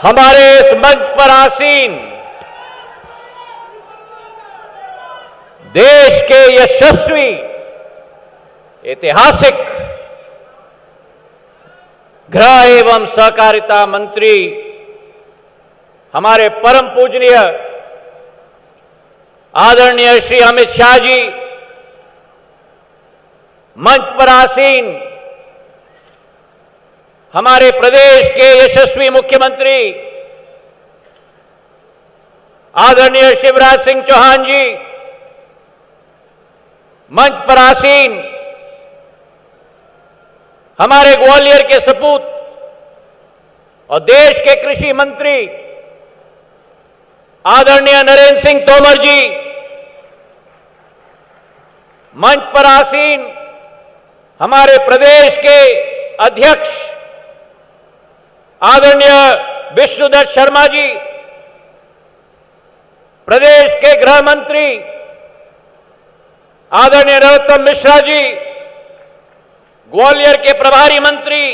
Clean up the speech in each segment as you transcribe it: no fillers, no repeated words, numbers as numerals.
हमारे इस मंच पर आसीन देश के यशस्वी ऐतिहासिक गृह एवं सहकारिता मंत्री हमारे परम पूजनीय आदरणीय श्री अमित शाह जी, मंच पर आसीन हमारे प्रदेश के यशस्वी मुख्यमंत्री आदरणीय शिवराज सिंह चौहान जी, मंच पर आसीन हमारे ग्वालियर के सपूत और देश के कृषि मंत्री आदरणीय नरेंद्र सिंह तोमर जी, मंच पर आसीन हमारे प्रदेश के अध्यक्ष आदरणीय विष्णुदत्त शर्मा जी, प्रदेश के गृह मंत्री आदरणीय नरोत्तम मिश्रा जी, ग्वालियर के प्रभारी मंत्री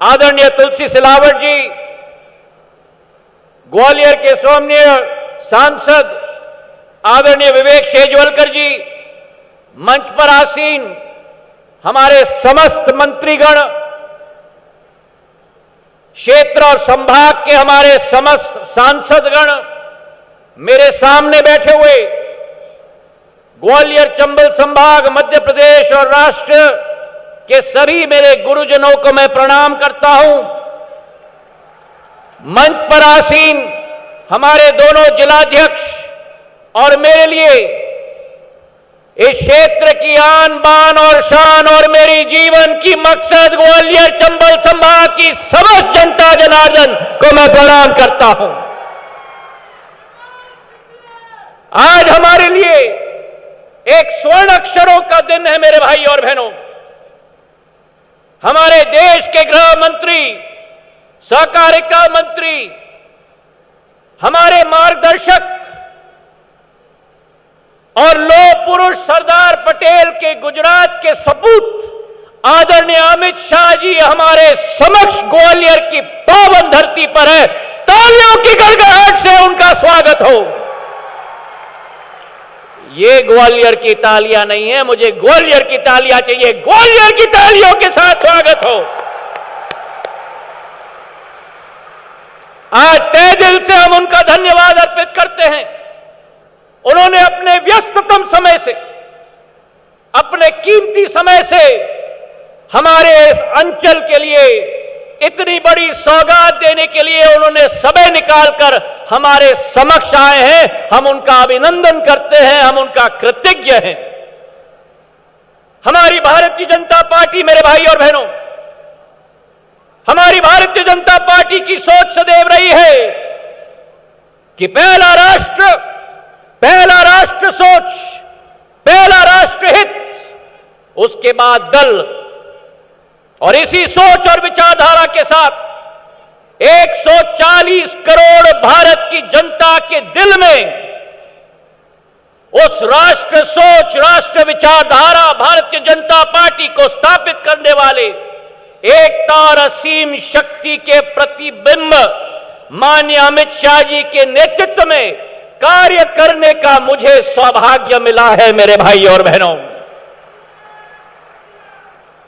आदरणीय तुलसी सिलावट जी, ग्वालियर के सौम्य सांसद आदरणीय विवेक शेजवलकर जी, मंच पर आसीन हमारे समस्त मंत्रीगण, क्षेत्र और संभाग के हमारे समस्त सांसदगण, मेरे सामने बैठे हुए ग्वालियर चंबल संभाग, मध्य प्रदेश और राष्ट्र के सभी मेरे गुरुजनों को मैं प्रणाम करता हूं। मंच पर आसीन हमारे दोनों जिलाध्यक्ष और मेरे लिए इस क्षेत्र की आन बान और शान और मेरी जीवन की मकसद ग्वालियर चंबल संभाग की समस्त जनता जनार्दन को मैं प्रणाम करता हूं। आज हमारे लिए एक स्वर्ण अक्षरों का दिन है मेरे भाई और बहनों। हमारे देश के गृह मंत्री, सहकारिता मंत्री, हमारे मार्गदर्शक और लौह पुरुष सरदार पटेल के गुजरात के सपूत आदरणीय अमित शाह जी हमारे समक्ष ग्वालियर की पावन धरती पर है। तालियों की गड़गड़ाहट से उनका स्वागत हो। ये ग्वालियर की तालियां नहीं है, मुझे ग्वालियर की तालियां चाहिए। ग्वालियर की तालियों के साथ स्वागत हो। आज तहे दिल से हम उनका धन्यवाद अर्पित करते हैं। उन्होंने अपने व्यस्ततम समय से, अपने कीमती समय से हमारे इस अंचल के लिए इतनी बड़ी सौगात देने के लिए उन्होंने समय निकालकर हमारे समक्ष आए हैं। हम उनका अभिनंदन करते हैं, हम उनका कृतज्ञ हैं। हमारी भारतीय जनता पार्टी, मेरे भाई और बहनों, हमारी भारतीय जनता पार्टी की सोच सदैव रही है कि पहला राष्ट्र सोच, पहला राष्ट्र हित, उसके बाद दल। और इसी सोच और विचारधारा के साथ 140 करोड़ भारत की जनता के दिल में उस राष्ट्र सोच, राष्ट्र विचारधारा भारतीय जनता पार्टी को स्थापित करने वाले एकता और असीम शक्ति के प्रतिबिंब माननीय अमित शाह जी के नेतृत्व में कार्य करने का मुझे सौभाग्य मिला है मेरे भाई और बहनों।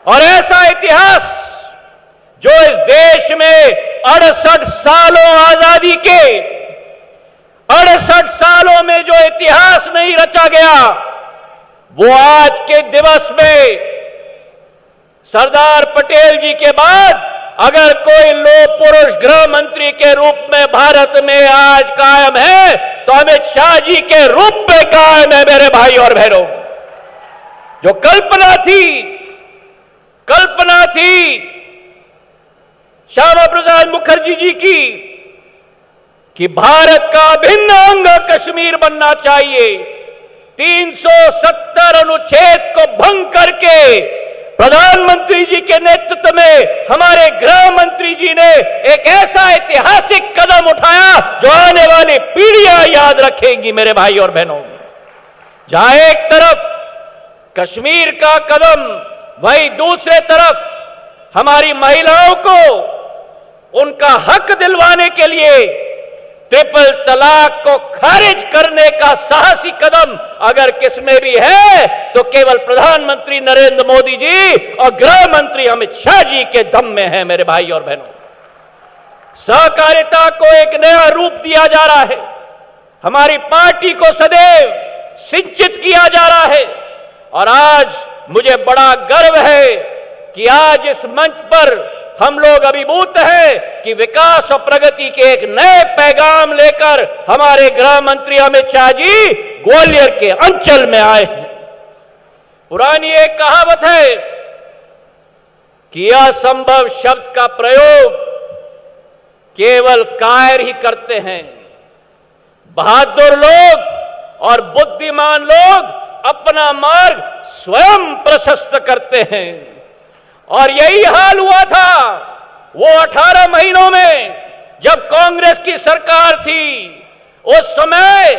और ऐसा इतिहास जो इस देश में 68 सालों आजादी के 68 सालों में जो इतिहास नहीं रचा गया, वो आज के दिवस में सरदार पटेल जी के बाद अगर कोई लौह पुरुष गृह मंत्री के रूप में भारत में आज कायम है तो अमित शाह जी के रूप में कायम है मेरे भाई और बहनों। जो कल्पना थी श्यामा प्रसाद मुखर्जी जी की कि भारत का अभिन्न अंग कश्मीर बनना चाहिए, 370 अनुच्छेद को भंग करके प्रधानमंत्री जी के नेतृत्व में हमारे गृह मंत्री जी ने एक ऐसा ऐतिहासिक कदम उठाया जो आने वाली पीढ़ियां याद रखेंगी मेरे भाई और बहनों। जहां एक तरफ कश्मीर का कदम, वहीं दूसरे तरफ हमारी महिलाओं को उनका हक दिलवाने के लिए ट्रिपल तलाक को खारिज करने का साहसी कदम अगर किसमें भी है तो केवल प्रधानमंत्री नरेंद्र मोदी जी और गृह मंत्री अमित शाह जी के दम में है। मेरे भाई और बहनों, सहकारिता को एक नया रूप दिया जा रहा है, हमारी पार्टी को सदैव सिंचित किया जा रहा है और आज मुझे बड़ा गर्व है कि आज इस मंच पर हम लोग अभिभूत हैं कि विकास और प्रगति के एक नए पैगाम लेकर हमारे गृह मंत्री अमित शाह जी ग्वालियर के अंचल में आए हैं। पुरानी एक कहावत है कि असंभव शब्द का प्रयोग केवल कायर ही करते हैं। बहादुर लोग और बुद्धिमान लोग अपना मार्ग स्वयं प्रशस्त करते हैं और यही हाल हुआ था वो 18 महीनों में जब कांग्रेस की सरकार थी। उस समय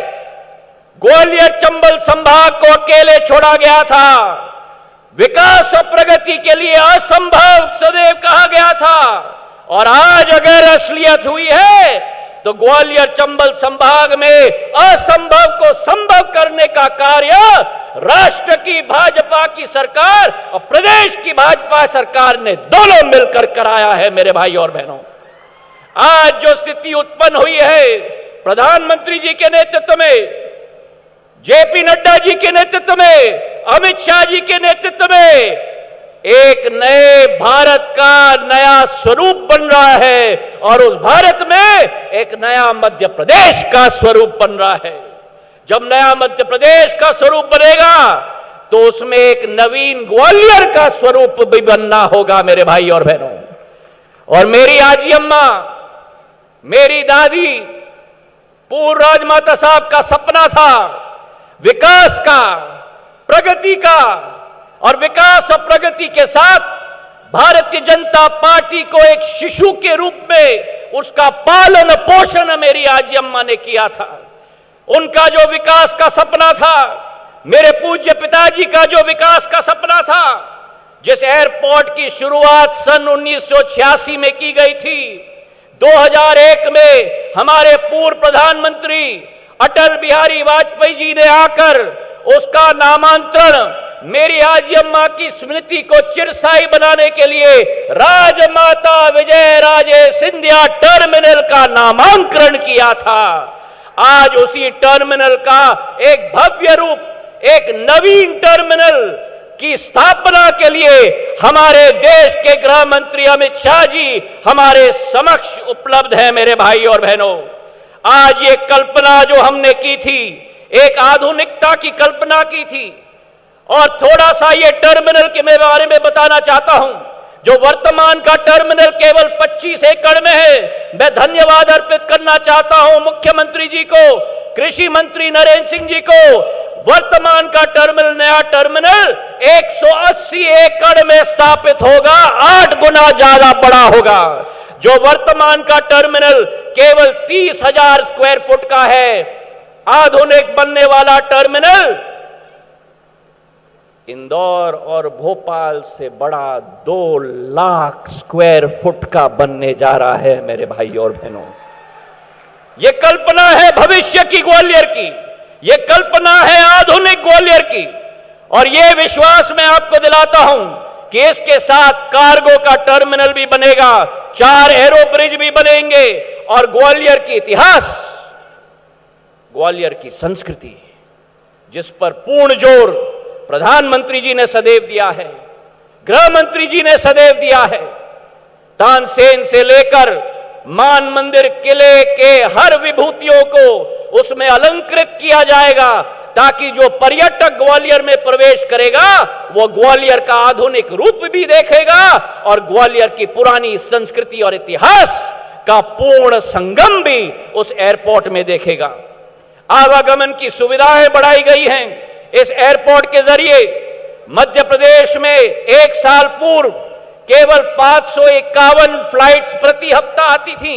ग्वालियर चंबल संभाग को अकेले छोड़ा गया था। विकास और प्रगति के लिए असंभव सदैव कहा गया था और आज अगर असलियत हुई है तो ग्वालियर चंबल संभाग में असंभव को संभव करने का कार्य राष्ट्र की भाजपा की सरकार और प्रदेश की भाजपा सरकार ने दोनों मिलकर कराया है। मेरे भाई और बहनों, आज जो स्थिति उत्पन्न हुई है प्रधानमंत्री जी के नेतृत्व में, जेपी नड्डा जी के नेतृत्व में, अमित शाह जी के नेतृत्व में एक नए भारत का नया स्वरूप बन रहा है और उस भारत में एक नया मध्य प्रदेश का स्वरूप बन रहा है। जब नया मध्य प्रदेश का स्वरूप बनेगा तो उसमें एक नवीन ग्वालियर का स्वरूप भी बनना होगा। मेरे भाई और बहनों, और मेरी आजी अम्मा, मेरी दादी, पूर्व राजमाता साहब का सपना था विकास का, प्रगति का, और विकास और प्रगति के साथ भारतीय जनता पार्टी को एक शिशु के रूप में उसका पालन पोषण मेरी आजी अम्मा ने किया था। उनका जो विकास का सपना था, मेरे पूज्य पिताजी का जो विकास का सपना था, जिस एयरपोर्ट की शुरुआत सन 1986 में की गई थी, 2001 में हमारे पूर्व प्रधानमंत्री अटल बिहारी वाजपेयी जी ने आकर उसका नामांतरण मेरी आजी अम्मा की स्मृति को चिरस्थायी बनाने के लिए राजमाता विजय राजे सिंधिया टर्मिनल का नामांकन किया था। आज उसी टर्मिनल का एक भव्य रूप, एक नवीन टर्मिनल की स्थापना के लिए हमारे देश के गृह मंत्री अमित शाह जी हमारे समक्ष उपलब्ध हैं। मेरे भाई और बहनों, आज ये कल्पना जो हमने की थी, एक आधुनिकता की कल्पना की थी, और थोड़ा सा ये टर्मिनल के मैं बारे में बताना चाहता हूं। जो वर्तमान का टर्मिनल केवल 25 एकड़ में है, मैं धन्यवाद अर्पित करना चाहता हूं मुख्यमंत्री जी को, कृषि मंत्री नरेंद्र सिंह जी को। वर्तमान का टर्मिनल, नया टर्मिनल 180 एकड़ में स्थापित होगा, 8 गुना ज्यादा बड़ा होगा। जो वर्तमान का टर्मिनल केवल 30,000 स्क्वायर फुट का है, आधुनिक बनने वाला टर्मिनल इंदौर और भोपाल से बड़ा 2 लाख स्क्वायर फुट का बनने जा रहा है। मेरे भाई और बहनों, यह कल्पना है भविष्य की ग्वालियर की, यह कल्पना है आधुनिक ग्वालियर की, और यह विश्वास मैं आपको दिलाता हूं कि इसके साथ कार्गो का टर्मिनल भी बनेगा, 4 एरो ब्रिज भी बनेंगे, और ग्वालियर की इतिहास, ग्वालियर की संस्कृति, जिस पर पूर्ण जोर प्रधानमंत्री जी ने सदैव दिया है, गृह मंत्री जी ने सदैव दिया है। तानसेन से लेकर मान मंदिर, किले के हर विभूतियों को उसमें अलंकृत किया जाएगा, ताकि जो पर्यटक ग्वालियर में प्रवेश करेगा वो ग्वालियर का आधुनिक रूप भी देखेगा और ग्वालियर की पुरानी संस्कृति और इतिहास का पूर्ण संगम भी उस एयरपोर्ट में देखेगा। आवागमन की सुविधाएं बढ़ाई गई हैं। इस एयरपोर्ट के जरिए मध्य प्रदेश में एक साल पूर्व केवल 551 फ्लाइट्स प्रति हफ्ता आती थी।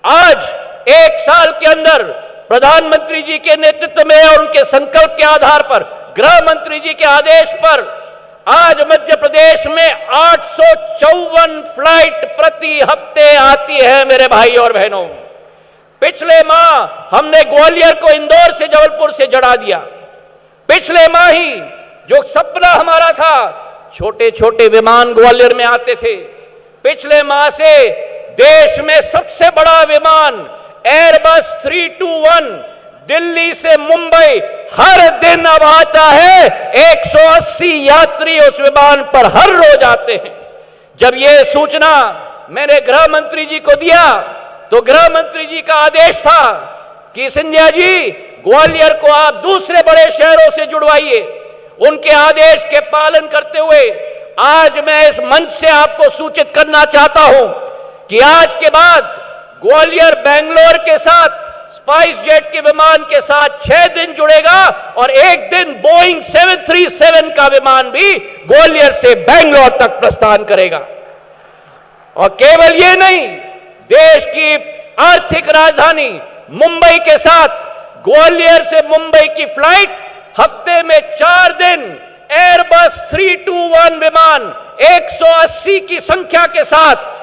आज एक साल के अंदर प्रधानमंत्री जी के नेतृत्व में और उनके संकल्प के आधार पर, गृह मंत्री जी के आदेश पर आज मध्य प्रदेश में 854 फ्लाइट प्रति हफ्ते आती है मेरे भाई और बहनों। पिछले माह हमने ग्वालियर को इंदौर से जबलपुर से जोड़ा दिया। पिछले माह ही जो सपना हमारा था, छोटे छोटे विमान ग्वालियर में आते थे, पिछले माह से देश में सबसे बड़ा विमान एयरबस 321 दिल्ली से मुंबई हर दिन अब आता है। 180 यात्री उस विमान पर हर रोज आते हैं। जब यह सूचना मैंने गृह मंत्री जी को दिया तो गृह मंत्री जी का आदेश था कि सिंधिया जी, ग्वालियर को आप दूसरे बड़े शहरों से जुड़वाइए। उनके आदेश के पालन करते हुए आज मैं इस मंच से आपको सूचित करना चाहता हूं कि आज के बाद ग्वालियर बेंगलोर के साथ स्पाइस जेट के विमान के साथ 6 दिन जुड़ेगा और एक दिन बोइंग 737 का विमान भी ग्वालियर से बेंगलोर तक प्रस्थान करेगा। और केवल ये नहीं, देश की आर्थिक राजधानी मुंबई के साथ ग्वालियर से मुंबई की फ्लाइट हफ्ते में 4 दिन एयरबस 321 विमान 180 की संख्या के साथ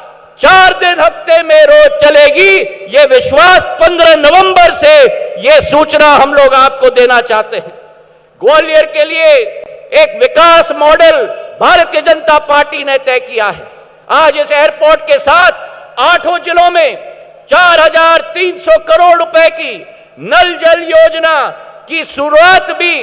4 दिन हफ्ते में रोज चलेगी। यह विश्वास 15 नवंबर से यह सूचना हम लोग आपको देना चाहते हैं। ग्वालियर के लिए एक विकास मॉडल भारतीय जनता पार्टी ने तय किया है। आज इस एयरपोर्ट के साथ 8 जिलों में 4300 करोड़ रुपए की नल जल योजना की शुरुआत भी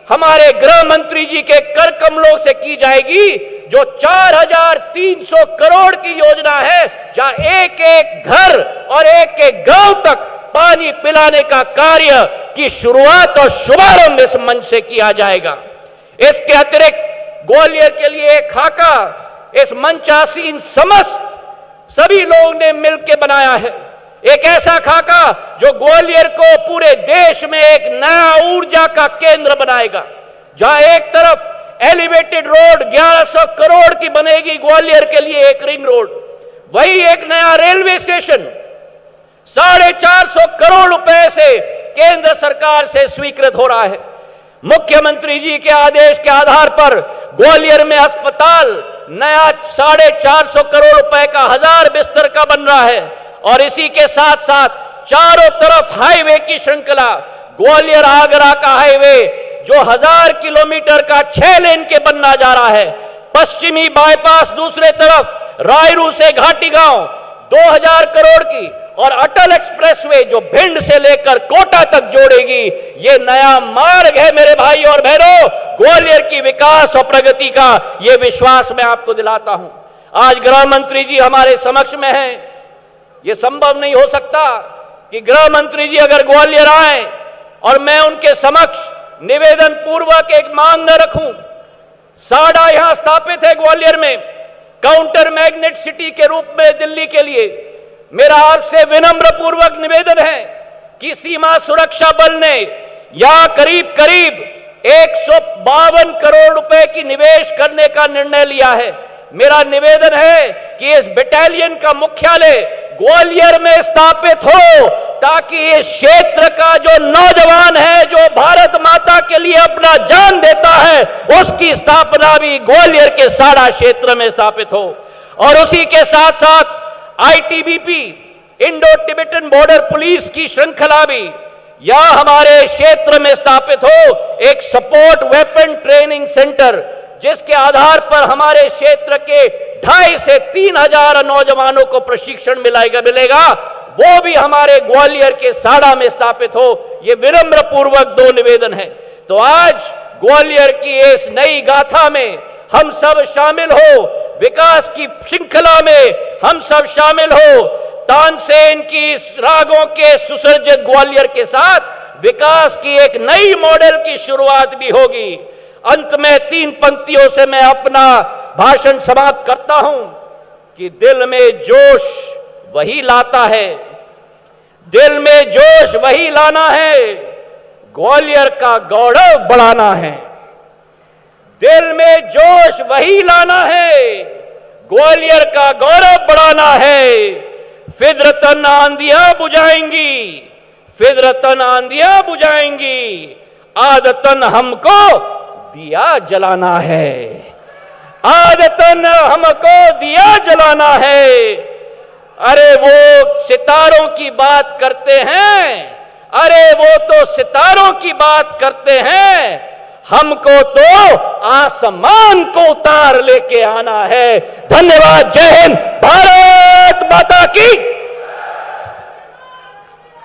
हमारे गृह मंत्री जी के कर कमलों से की जाएगी, जो 4300 करोड़ की योजना है, जहां एक एक घर और एक एक गांव तक पानी पिलाने का कार्य की शुरुआत और शुभारंभ इस मंच से किया जाएगा। इसके अतिरिक्त ग्वालियर के लिए एक खाका इस मंचासीन समस्त सभी लोगों ने मिलकर बनाया है। एक ऐसा खाका जो ग्वालियर को पूरे देश में एक नया ऊर्जा का केंद्र बनाएगा, जहां एक तरफ एलिवेटेड रोड 1100 करोड़ की बनेगी ग्वालियर के लिए एक रिंग रोड, वही एक नया रेलवे स्टेशन 450 करोड़ रुपए से केंद्र सरकार से स्वीकृत हो रहा है। मुख्यमंत्री जी के आदेश के आधार पर ग्वालियर में अस्पताल नया 450 करोड़ रुपए का 1000 बिस्तर का बन रहा है। और इसी के साथ साथ चारों तरफ हाईवे की श्रृंखला, ग्वालियर आगरा का हाईवे जो 1000 किलोमीटर का 6 लेन के बनना जा रहा है, पश्चिमी बाईपास दूसरे तरफ रायरू से घाटी गांव 2000 करोड़ की, और अटल एक्सप्रेसवे जो भिंड से लेकर कोटा तक जोड़ेगी, ये नया मार्ग है मेरे भाई और बहनों ग्वालियर की विकास और प्रगति का। ये विश्वास मैं आपको दिलाता हूं। आज गृह मंत्री जी हमारे समक्ष में हैं। ये संभव नहीं हो सकता कि गृह मंत्री जी अगर ग्वालियर आए और मैं उनके समक्ष निवेदन पूर्वक एक मांग न रखूं। साडा यहां स्थापित है ग्वालियर में काउंटर मैग्नेट सिटी के रूप में दिल्ली के लिए। मेरा आपसे विनम्र पूर्वक निवेदन है कि सीमा सुरक्षा बल ने यहां करीब करीब 152 करोड़ रुपए की निवेश करने का निर्णय लिया है। मेरा निवेदन है कि इस बटालियन का मुख्यालय ग्वालियर में स्थापित हो, ताकि इस क्षेत्र का जो नौजवान है, जो भारत माता के लिए अपना जान देता है, उसकी स्थापना भी ग्वालियर के साडा क्षेत्र में स्थापित हो। और उसी के साथ साथ ITBP Indo Tibetan border police की श्रृंखला भी यहां हमारे क्षेत्र में स्थापित हो, एक सपोर्ट वेपन ट्रेनिंग सेंटर, जिसके आधार पर हमारे क्षेत्र के 2,500 से 3,000 नौजवानों को प्रशिक्षण मिलेगा, वो भी हमारे ग्वालियर के साडा में स्थापित हो। ये विनम्र पूर्वक 2 निवेदन है। तो आज ग्वालियर की इस नई गाथा में हम सब शामिल हो, विकास की श्रृंखला में हम सब शामिल हो। तानसेन की रागों के सुसज्जित ग्वालियर के साथ विकास की एक नई मॉडल की शुरुआत भी होगी। अंत में 3 पंक्तियों से मैं अपना भाषण समाप्त करता हूं कि दिल में जोश वही लाता है, दिल में जोश वही लाना है, ग्वालियर का गौरव बढ़ाना है। दिल में जोश वही लाना है, ग्वालियर का गौरव बढ़ाना है। फिदरतन आंधियां बुझाएंगी, फिदरतन आंधियां बुझाएंगी, आदतन हमको दिया जलाना है। आदतन हमको दिया जलाना है। अरे वो सितारों की बात करते हैं, अरे वो तो सितारों की बात करते हैं, हमको तो आसमान को उतार लेके आना है। धन्यवाद। जय हिंद।